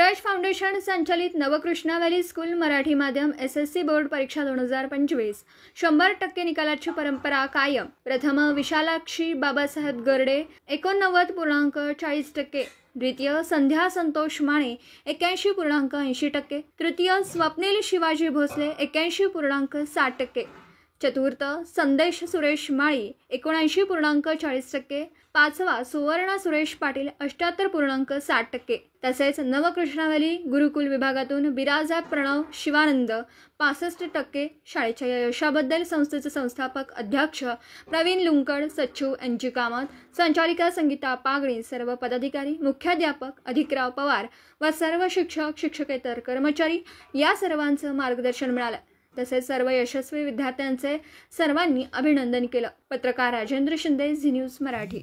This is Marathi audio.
युवराज फाउंडेशन संचालित नवकृष्णा व्हॅली स्कूल मराठी माध्यम SSC बोर्ड परीक्षा 2025 100% निकालाची परंपरा कायम। प्रथम विशालाक्षी बाबासाहेब गर्डे 89.40%, द्वितीय संध्या संतोष माने 81.80%, तृतीय स्वप्नील शिवाजी भोसले 81.60%, चतुर्थ संदेश सुरेश माळी 79.40%, पाचवा सुवर्णा सुरेश पाटील 78.60%, तसेच नवकृष्णा व्हॅली गुरुकुल विभागातून बिराजा प्रणव शिवानंद 65%। शाळेच्या यशाबद्दल संस्थेचे संस्थापक अध्यक्ष प्रवीण लुंकड, सचिव NG कामत, संचालिका संगीता पागणी, सर्व पदाधिकारी, मुख्याध्यापक अधिकराव पवार व सर्व शिक्षक शिक्षकेतर कर्मचारी या सर्वांचं मार्गदर्शन मिळालं। तसेच सर्व यशस्वी विद्यार्थ्यांचे सर्वांनी अभिनंदन केलं। पत्रकार राजेंद्र शिंदे, झी न्यूज मराठी।